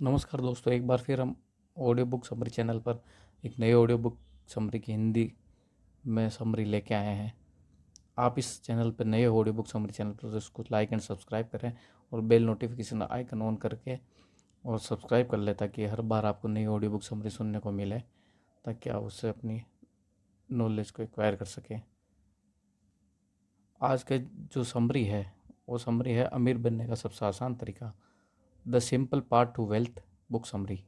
नमस्कार दोस्तों, एक बार फिर हम ऑडियो बुक समरी चैनल पर एक नई ऑडियो बुक समरी की हिंदी में समरी लेके आए हैं। आप इस चैनल पर नए ऑडियो बुक समरी चैनल पर इसको लाइक एंड सब्सक्राइब करें और बेल नोटिफिकेशन आइकन ऑन करके और सब्सक्राइब कर लें ताकि हर बार आपको नई ऑडियो बुक समरी सुनने को मिले, ताकि आप उससे अपनी नॉलेज को एक्वायर कर सकें। आज के जो समरी है वो समरी है अमीर बनने का सबसे आसान तरीका, the simple part to wealth book summary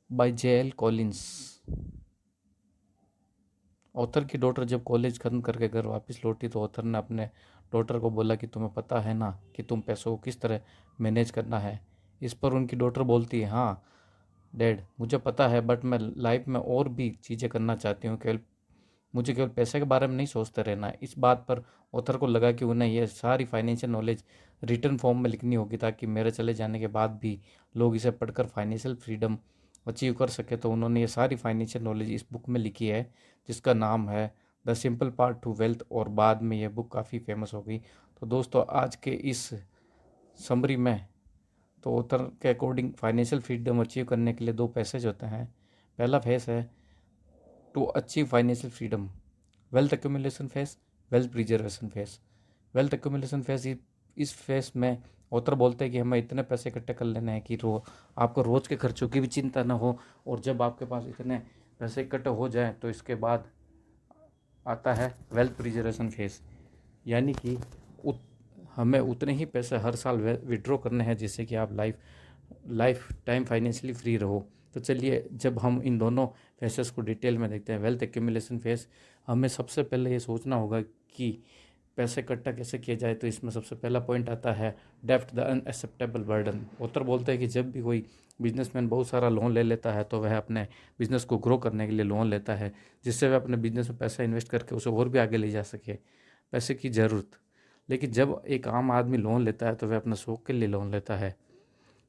by J.L. Collins. Author की डॉटर जब कॉलेज खत्म करके घर वापस लौटी तो ऑथर ने अपने डॉटर को बोला कि तुम्हें पता है ना कि तुम पैसों को किस तरह मैनेज करना है। इस पर उनकी डॉटर बोलती है, हाँ डैड, मुझे पता है, बट मैं लाइफ में और भी चीज़ें करना चाहती हूँ, केवल मुझे केवल पैसे के बारे में नहीं सोचते रहना है। इस बात पर ऑथर को लगा कि उन्हें यह सारी फाइनेंशियल नॉलेज रिटर्न फॉर्म में लिखनी होगी ताकि मेरे चले जाने के बाद भी लोग इसे पढ़कर फाइनेंशियल फ्रीडम अचीव कर सके। तो उन्होंने ये सारी फाइनेंशियल नॉलेज इस बुक में लिखी है जिसका नाम है the simple part to wealth, और बाद में यह बुक काफ़ी फेमस हो गई। तो दोस्तों, आज के इस समरी में तो ऑथर के अकॉर्डिंग फाइनेंशियल फ्रीडम अचीव करने के लिए दो पैसेज होते हैं। पहला फेस है to achieve financial freedom, wealth accumulation phase, wealth preservation phase. Wealth accumulation phase, इस फेस में ऑथर बोलते हैं कि हमें इतने पैसे इकट्ठे कर लेने हैं कि आपको रोज़ के खर्चों की भी चिंता ना हो, और जब आपके पास इतने पैसे इकट्ठे हो जाएं तो इसके बाद आता है वेल्थ प्रिजर्वेशन फेस, यानी कि हमें उतने ही पैसे हर साल विड्रॉ करने हैं जिससे कि आप लाइफ टाइम फाइनेंशियली फ्री रहो। तो चलिए, जब हम इन दोनों फेसेस को डिटेल में देखते हैं। वेल्थ एक्यूमुलेशन फेस, हमें सबसे पहले ये सोचना होगा कि पैसे इकट्ठा कैसे किया जाए। तो इसमें सबसे पहला पॉइंट आता है डेप्ट द अनएक्सेप्टेबल बर्डन। ऑथर बोलते हैं कि जब भी कोई बिजनेसमैन बहुत सारा लोन ले लेता है तो वह अपने बिजनेस को ग्रो करने के लिए लोन लेता है, जिससे वह अपने बिजनेस में पैसा इन्वेस्ट करके उसे और भी आगे ले जा सके। पैसे की ज़रूरत, लेकिन जब एक आम आदमी लोन लेता है तो वह अपने शौक़ के लिए लोन लेता है,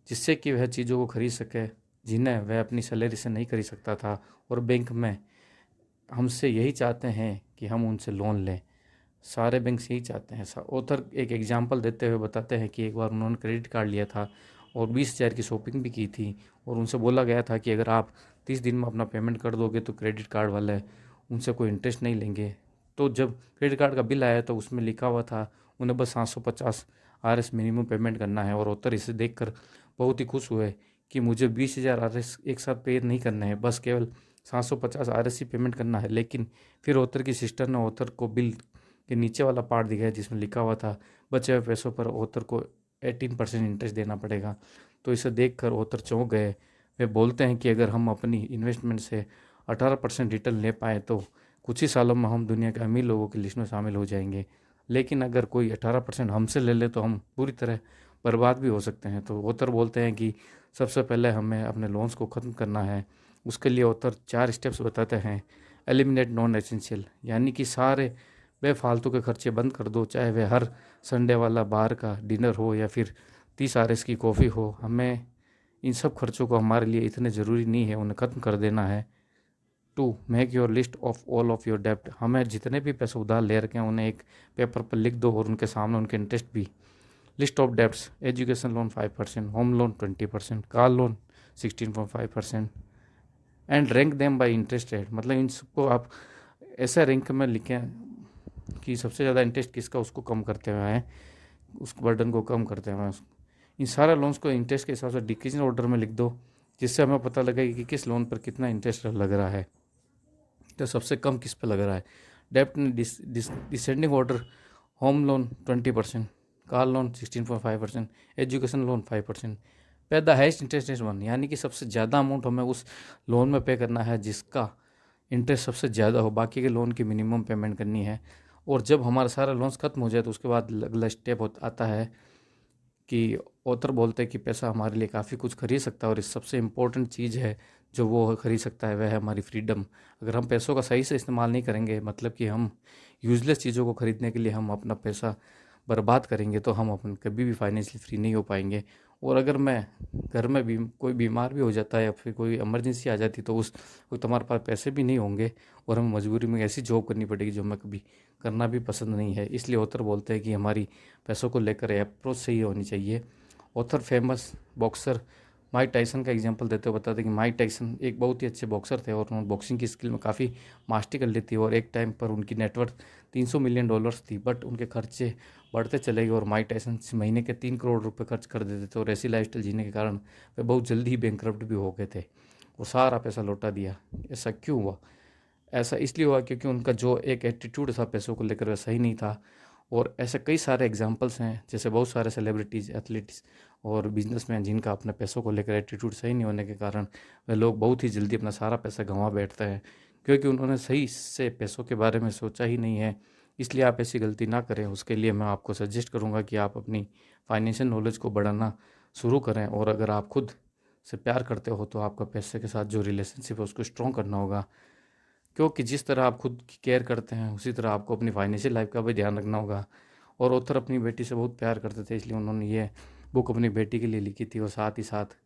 जिससे कि वह चीज़ों को खरीद सके जिन्हें वह अपनी सैलरी से नहीं खरीद सकता था। और बैंक में हमसे यही चाहते हैं कि हम उनसे लोन लें, सारे बैंक यही चाहते हैं। ऑथर एक एग्जांपल देते हुए बताते हैं कि एक बार उन्होंने क्रेडिट कार्ड लिया था और 20,000 की शॉपिंग भी की थी, और उनसे बोला गया था कि अगर आप 30 दिन में अपना पेमेंट कर दोगे तो क्रेडिट कार्ड वाले उनसे कोई इंटरेस्ट नहीं लेंगे। तो जब क्रेडिट कार्ड का बिल आया तो उसमें लिखा हुआ था उन्हें बस 750 RS मिनिमम पेमेंट करना है, और ऑथर इसे देखकर बहुत ही खुश हुए कि मुझे 20,000 RS एक साथ पे नहीं करने हैं, बस केवल 750 RS ही पेमेंट करना है। लेकिन फिर ऑथर की सिस्टर ने ऑथर को बिल के नीचे वाला पार्ट दिखाया जिसमें लिखा हुआ था बचे हुए पैसों पर ऑथर को 18% इंटरेस्ट देना पड़ेगा। तो इसे देखकर ऑथर चौंक गए। वे बोलते हैं कि अगर हम अपनी इन्वेस्टमेंट से 18% रिटर्न ले पाए तो कुछ ही सालों में हम दुनिया के अमीर लोगों की लिस्ट में शामिल हो जाएंगे। लेकिन अगर कोई 18% हमसे ले ले तो हम पूरी तरह बर्बाद भी हो सकते हैं। तो ऑथर बोलते हैं कि सबसे पहले हमें अपने लोन्स को ख़त्म करना है। उसके लिए ऑथर 4 स्टेप्स बताते हैं। एलिमिनेट नॉन एसेंशियल, यानी कि सारे बेफालतू के खर्चे बंद कर दो, चाहे वह हर संडे वाला बाहर का डिनर हो या फिर 30 RS की कॉफ़ी हो। हमें इन सब खर्चों को हमारे लिए इतने ज़रूरी नहीं है, उन्हें ख़त्म कर देना है। To make your list of all of your डेप्ट, हमें जितने भी पैसे उधार ले रखे हैं उन्हें एक पेपर पर लिख दो और उनके सामने उनके इंटरेस्ट भी। List of debts, education loan 5%, home loan 20%, car loan 16.5%, and rank them by interest rate, मतलब इन सबको आप ऐसे रैंक में लिखें कि सबसे ज़्यादा इंटरेस्ट किसका उसको कम करते हुए हैं, उस बर्डन को कम करते हुए। इन सारे लोन्स को इंटरेस्ट के हिसाब से डिक्रीजिंग ऑर्डर में लिख दो, जिससे हमें पता लगे कि किस लोन पर कितना इंटरेस्ट लग रहा है, तो सबसे कम किस पर लग रहा है। डेप्ट में descending order, home loan 20%, car loan 16.5%, education loan 5%, पे द हाइस्ट इंटरेस्ट इज 1, यानी कि सबसे ज़्यादा अमाउंट हमें उस लोन में पे करना है जिसका इंटरेस्ट सबसे ज़्यादा हो, बाकी के लोन की मिनिमम पेमेंट करनी है। और जब हमारा सारा लोन्स खत्म हो जाए तो उसके बाद अगला स्टेप आता है कि ऑथर बोलते हैं कि पैसा हमारे लिए काफ़ी कुछ खरीद सकता है, और इस सबसे इम्पोर्टेंट चीज़ है जो वो खरीद सकता है वह है हमारी फ्रीडम। अगर हम पैसों का सही से इस्तेमाल नहीं करेंगे, मतलब कि हम यूज़लेस चीज़ों को खरीदने के लिए हम अपना पैसा बर्बाद करेंगे, तो हम अपन कभी भी फाइनेंशियली फ्री नहीं हो पाएंगे। और अगर मैं घर में भी कोई बीमार भी हो जाता है या फिर कोई इमरजेंसी आ जाती तो उस वक्त हमारे पास पैसे भी नहीं होंगे, और हमें मजबूरी में ऐसी जॉब करनी पड़ेगी जो हमें कभी करना भी पसंद नहीं है। इसलिए ऑथर बोलते हैं कि हमारी पैसों को लेकर अप्रोच सही होनी चाहिए। Author famous boxer Mike Tyson का एग्जांपल देते हुए बताते हैं कि माइक टाइसन एक बहुत ही अच्छे बॉक्सर थे और उन्होंने बॉक्सिंग की स्किल में काफ़ी मास्टरी कर ली थी और एक टाइम पर उनकी नेटवर्थ $300 मिलियन थी। बट उनके खर्चे बढ़ते चले गए और माइक टाइसन महीने के 3 करोड़ रुपए खर्च कर देते थे और ऐसी लाइफस्टाइल जीने के कारण वे बहुत जल्दी ही बैंकरप्ट भी हो गए थे। वो सारा पैसा लौटा दिया। ऐसा क्यों हुआ? ऐसा इसलिए हुआ क्योंकि उनका जो एक एटीट्यूड था पैसों को लेकर वह सही नहीं था। और ऐसे कई सारे एग्जांपल्स हैं, जैसे बहुत सारे सेलिब्रिटीज़, एथलीट्स और बिजनेसमैन जिनका अपने पैसों को लेकर एटीट्यूड सही नहीं होने के कारण वे लोग बहुत ही जल्दी अपना सारा पैसा गंवा बैठते हैं, क्योंकि उन्होंने सही से पैसों के बारे में सोचा ही नहीं है। इसलिए आप ऐसी गलती ना करें। उसके लिए मैं आपको सजेस्ट करूंगा कि आप अपनी फाइनेंशियल नॉलेज को बढ़ाना शुरू करें। और अगर आप खुद से प्यार करते हो तो आपका पैसे के साथ जो रिलेशनशिप है उसको स्ट्रॉन्ग करना होगा, क्योंकि जिस तरह आप खुद की केयर करते हैं उसी तरह आपको अपनी फाइनेंशियल लाइफ का भी ध्यान रखना होगा। और ऑथर अपनी बेटी से बहुत प्यार करते थे, इसलिए उन्होंने ये बुक अपनी बेटी के लिए लिखी थी और साथ ही साथ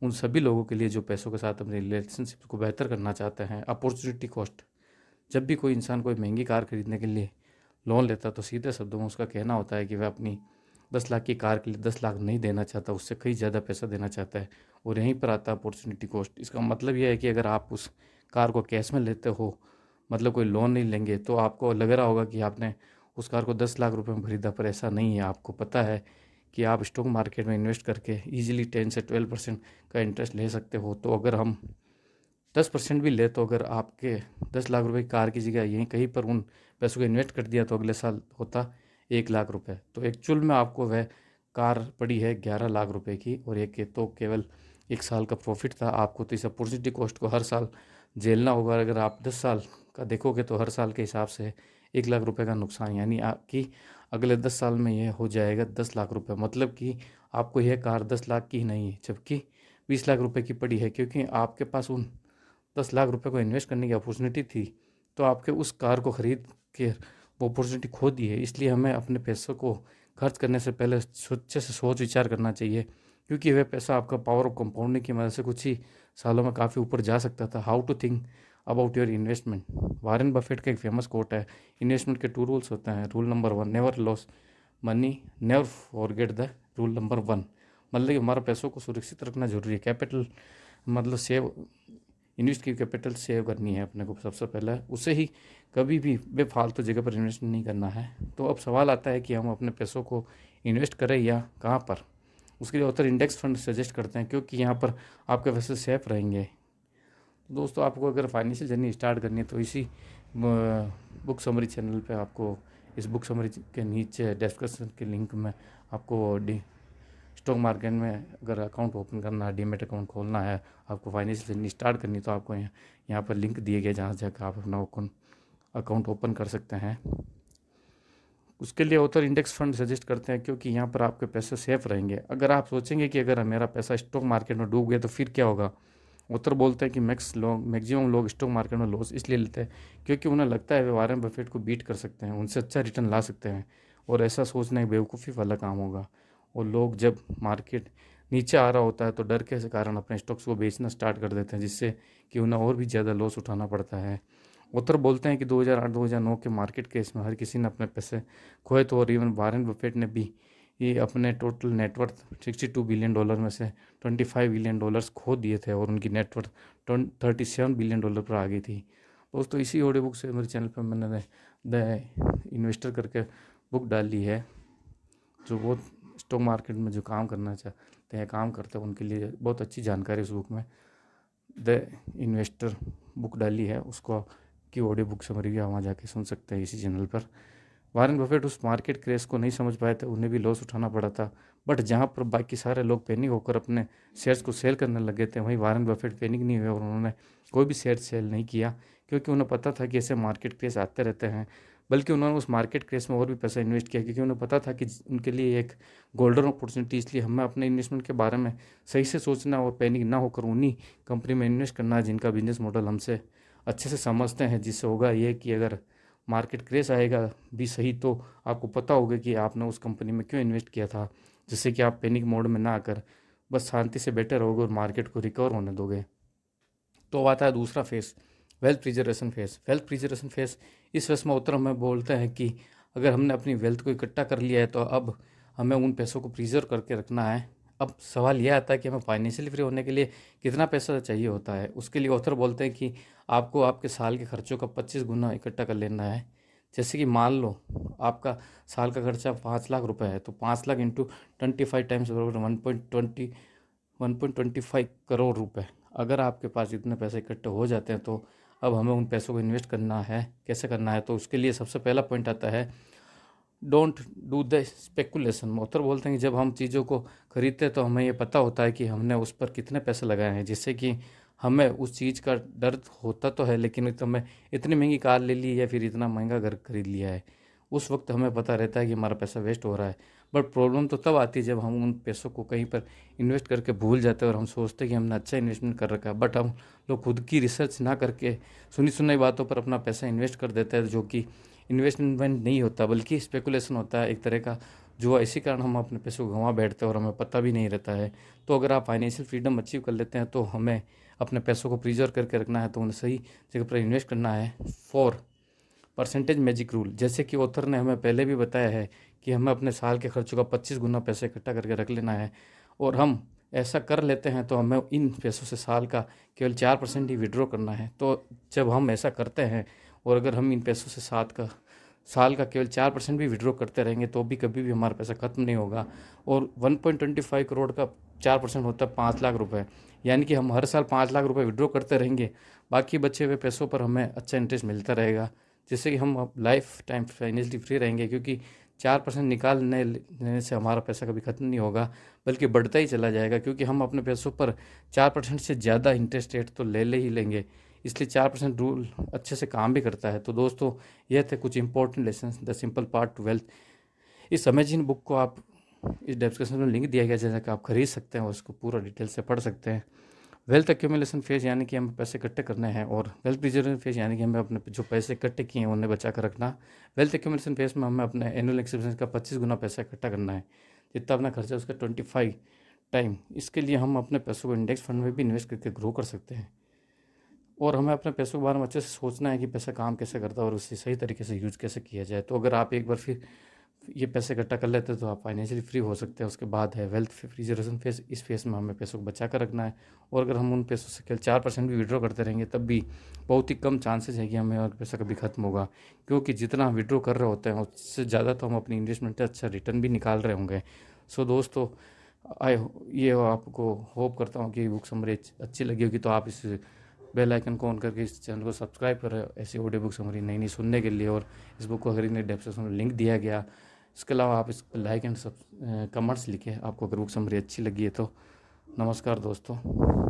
उन सभी लोगों के लिए जो पैसों के साथ अपने रिलेशनशिप को बेहतर करना चाहते हैं। Opportunity cost. जब भी कोई इंसान कोई महंगी कार खरीदने के लिए लोन लेता तो सीधे शब्दों में उसका कहना होता है कि वह अपनी 10 लाख की कार के लिए 10 लाख नहीं देना चाहता, उससे कहीं ज़्यादा पैसा देना चाहता है। और यहीं पर आता है अपॉर्चुनिटी कॉस्ट। इसका मतलब यह है कि अगर आप उस कार को कैश में लेते हो, मतलब कोई लोन नहीं लेंगे, तो आपको लग रहा होगा कि आपने उस कार को 10 लाख रुपए में खरीदा, पर ऐसा नहीं है। आपको पता है कि आप स्टॉक मार्केट में इन्वेस्ट करके इजीली 10 से 12% का इंटरेस्ट ले सकते हो। तो अगर हम 10% भी ले, तो अगर आपके 10 लाख रुपए की कार की जगह यहीं कहीं पर उन पैसों को इन्वेस्ट कर दिया तो अगले साल होता 1 लाख रुपए। तो एक्चुअल में आपको वह कार पड़ी है 11 लाख रुपए की, और एक ये तो केवल 1 साल का प्रॉफिट था। आपको तो इस अपॉर्चुनिटी कॉस्ट को हर साल झेलना होगा। अगर आप 10 साल का देखोगे तो हर साल के हिसाब से 1 लाख रुपए का नुकसान, यानी आपकी अगले 10 साल में यह हो जाएगा 10 लाख रुपए। मतलब कि आपको यह कार 10 लाख की ही नहीं है, जबकि 20 लाख रुपए की पड़ी है, क्योंकि आपके पास उन 10 लाख रुपए को इन्वेस्ट करने की अपॉर्चुनिटी थी, तो आपके उस कार को खरीद के वो अपॉर्चुनिटी खो दी है। इसलिए हमें अपने पैसों को खर्च करने से पहले अच्छे से सोच विचार करना चाहिए, क्योंकि वह पैसा आपका पावर ऑफ कंपाउंडिंग की मदद से कुछ ही सालों में काफ़ी ऊपर जा सकता था। How to think about your investment. Warren Buffett का एक फेमस कोट है, इन्वेस्टमेंट के 2 रूल्स होते हैं। Rule number 1, never loss money, never forget the rule number 1। मतलब कि हमारा पैसों को सुरक्षित रखना जरूरी है। कैपिटल मतलब सेव, इन्वेस्ट की कैपिटल सेव करनी है अपने को सबसे पहले, उसे ही कभी भी बेफालतू जगह पर इन्वेस्ट नहीं करना है। तो अब सवाल आता है कि हम अपने पैसों को इन्वेस्ट करें या कहाँ पर। उसके लिए ऑथर इंडेक्स फंड सजेस्ट करते हैं, क्योंकि यहाँ पर आपके पैसे सेफ रहेंगे। तो दोस्तों, आपको अगर फाइनेंशियल जर्नी स्टार्ट करनी है तो इसी बुक समरी चैनल पे आपको, इस बुक समरी के नीचे डिस्क्रिप्शन के लिंक में आपको स्टॉक मार्केट में अगर अकाउंट ओपन करना है, डीमेट अकाउंट खोलना है, आपको फाइनेंशियल जर्नी स्टार्ट करनी, तो आपको यहाँ पर लिंक दिए गए जहाँ जाकर आप अपना अकाउंट ओपन कर सकते हैं। उसके लिए ऑथर इंडेक्स फंड सजेस्ट करते हैं, क्योंकि यहाँ पर आपके पैसे सेफ रहेंगे। अगर आप सोचेंगे कि अगर मेरा पैसा स्टॉक मार्केट में डूब गया तो फिर क्या होगा, ऑथर बोलते हैं कि मैक्सिमम लोग स्टॉक मार्केट में लॉस इसलिए लेते हैं क्योंकि उन्हें लगता है वे वारेन बफेट को बीट कर सकते हैं, उनसे अच्छा रिटर्न ला सकते हैं। और ऐसा सोचना एक बेवकूफ़ी वाला काम होगा। और लोग जब मार्केट नीचे आ रहा होता है तो डर के कारण अपने स्टॉक्स को बेचना स्टार्ट कर देते हैं, जिससे कि उन्हें और भी ज़्यादा लॉस उठाना पड़ता है। ऑथर बोलते हैं कि 2008-2009 के मार्केट केस में हर किसी ने अपने पैसे खोए, तो और इवन वारेन बफेट ने भी ये अपने टोटल नेटवर्थ $62 बिलियन में से $25 बिलियन खो दिए थे, और उनकी नेटवर्थ $37 बिलियन पर आ गई थी। दोस्तों, इसी ऑडियो बुक से मेरे चैनल पर मैंने द इन्वेस्टर करके बुक डाली है, जो बहुत स्टॉक मार्केट में जो काम करना चाहते हैं, काम करते हैं, उनके लिए बहुत अच्छी जानकारी उस बुक में द इन्वेस्टर बुक डाली है। उसको की ऑडियो बुक समरी भी वहाँ जाके सुन सकते हैं इसी चैनल पर। वारेन बफेट उस मार्केट क्रेश को नहीं समझ पाए थे, उन्हें भी लॉस उठाना पड़ा था। बट जहाँ पर बाकी सारे लोग पैनिक होकर अपने शेयर्स को सेल करने लगे थे, वहीं वारेन बफेट पैनिक नहीं हुए और उन्होंने कोई भी शेयर सेल नहीं किया, क्योंकि उन्हें पता था कि ऐसे मार्केट क्रेश आते रहते हैं। बल्कि उन्होंने उस मार्केट क्रेश में और भी पैसा इन्वेस्ट किया, क्योंकि उन्हें पता था कि उनके लिए एक गोल्डन अपॉर्चुनिटी। इसलिए हमें अपने इन्वेस्टमेंट के बारे में सही से सोचना और पैनिक ना होकर उन्हीं कंपनी में इन्वेस्ट करना है जिनका बिजनेस मॉडल हमसे अच्छे से समझते हैं। जिससे होगा ये कि अगर मार्केट क्रेश आएगा भी सही, तो आपको पता होगा कि आपने उस कंपनी में क्यों इन्वेस्ट किया था, जिससे कि आप पैनिक मोड में ना आकर बस शांति से बैठे रहोगे और मार्केट को रिकवर होने दोगे। तो आता है दूसरा face, wealth preservation phase. Wealth preservation phase इस फेज में उत्तर हमें बोलते हैं कि अगर हमने अपनी वेल्थ को इकट्ठा कर लिया है तो अब हमें उन पैसों को प्रिजर्व करके रखना है। अब सवाल यह आता है कि हमें फाइनेंशियली फ्री होने के लिए कितना पैसा चाहिए होता है। उसके लिए ऑथर बोलते हैं कि आपको आपके साल के खर्चों का 25 गुना इकट्ठा कर लेना है। जैसे कि मान लो आपका साल का खर्चा 5 लाख रुपए है, तो 5 लाख इंटू 25 टाइम्स बराबर 1.25 करोड़ रुपए। अगर आपके पास इतने पैसे इकट्ठे हो जाते हैं तो अब हमें उन पैसों को इन्वेस्ट करना है। कैसे करना है, तो उसके लिए सबसे पहला पॉइंट आता है don't do the speculation. Author बोलते हैं कि जब हम चीज़ों को खरीदते हैं तो हमें ये पता होता है कि हमने उस पर कितने पैसे लगाए हैं, जिससे कि हमें उस चीज़ का डर होता तो है, लेकिन तो हमें इतनी महंगी कार ले ली या फिर इतना महंगा घर खरीद लिया है, उस वक्त हमें पता रहता है कि हमारा पैसा वेस्ट हो रहा है। बट प्रॉब्लम तो तब आती है जब हम उन पैसों को कहीं पर इन्वेस्ट करके भूल जाते हैं और हम सोचते हैं कि हमने अच्छा इन्वेस्टमेंट कर रखा है, बट हम लोग खुद की रिसर्च ना करके सुनी सुनाई बातों पर अपना पैसा इन्वेस्ट कर देते हैं, जो कि इन्वेस्टमेंट नहीं होता बल्कि स्पेकुलेशन होता है, एक तरह का जुआ। इसी कारण हम अपने पैसों को गंवा बैठते हैं और हमें पता भी नहीं रहता है। तो अगर आप फाइनेंशियल फ्रीडम अचीव कर लेते हैं तो हमें अपने पैसों को प्रिजर्व करके रखना है, तो उन्हें सही जगह पर इन्वेस्ट करना है। 4 परसेंटेज मैजिक रूल, जैसे कि ऑथर ने हमें पहले भी बताया है कि हमें अपने साल के खर्चों का 25 गुना पैसे इकट्ठा करके रख लेना है, और हम ऐसा कर लेते हैं तो हमें इन पैसों से साल का केवल 4% ही विड्रॉ करना है। तो जब हम ऐसा करते हैं और अगर हम इन पैसों से साल का केवल 4% भी विड्रॉ करते रहेंगे तो भी कभी भी हमारा पैसा खत्म नहीं होगा। और 1.25 करोड़ का 4% होता है 5 लाख रुपए, यानी कि हम हर साल 5 लाख रुपए विड्रॉ करते रहेंगे, बाकी बचे हुए पैसों पर हमें अच्छा इंटरेस्ट मिलता रहेगा, जिससे कि हम अब लाइफ टाइम फाइनेंशियली फ्री रहेंगे। क्योंकि 4% निकालने लेने से हमारा पैसा कभी ख़त्म नहीं होगा बल्कि बढ़ता ही चला जाएगा, क्योंकि हम अपने पैसों पर 4% से ज़्यादा इंटरेस्ट रेट तो ले ही लेंगे। इसलिए 4% रूल अच्छे से काम भी करता है। तो दोस्तों, यह थे कुछ important lesson the simple part to wealth. इस अमेजिंग बुक को आप इस डिस्क्रिप्शन में लिंक दिया गया जैसा कि आप खरीद सकते हैं और उसको पूरा डिटेल से पढ़ सकते हैं। वेल्थ एक्यूमुलेशन फेज यानी कि हमें पैसे इकट्ठे करने हैं, और वेल्थ प्रिजर्वेशन फेज यानी कि हमें अपने जो पैसे इकट्ठे किए हैं उन्हें बचा कर रखना। वेल्थ एक्यूमुलेशन फेज में हमें अपने एनुअल एक्सपेंस का 25 गुना पैसा इकट्ठा करना है, जितना अपना खर्चा है उसका 25 टाइम। इसके लिए हम अपने पैसों को इंडेक्स फंड में भी इन्वेस्ट करके ग्रो कर सकते हैं, और हमें अपने पैसों के बारे में अच्छे से सोचना है कि पैसा काम कैसे करता है और उससे सही तरीके से यूज कैसे किया जाए। तो अगर आप एक बार फिर ये पैसे इकट्ठा कर लेते हैं तो आप फाइनेंशियली फ्री हो सकते हैं। उसके बाद है वेल्थ प्रिजर्वेशन फेज। इस फेज में हमें पैसों को बचा कर रखना है, और अगर हम उन पैसों से केवल 4% भी विड्रॉ करते रहेंगे तब भी बहुत ही कम चांसेस है कि हमें और पैसा कभी खत्म होगा, क्योंकि जितना हम विड्रॉ कर रहे होते हैं उससे ज़्यादा तो हम अपनी इन्वेस्टमेंट से अच्छा रिटर्न भी निकाल रहे होंगे। सो दोस्तों, आई ये आपको होप करता हूँ कि बुक समरी अच्छी लगी होगी, तो आप इस बेल आइकन को ऑन करके इस चैनल को सब्सक्राइब करें ऐसी ऑडियो बुक समरी नई नई सुनने के लिए। और इस बुक को खरीदने डिस्क्रिप्शन में लिंक दिया गया। इसके अलावा आप इस लाइक एंड सब कमेंट्स लिखें आपको अगर बुक समरी अच्छी लगी है तो। नमस्कार दोस्तों।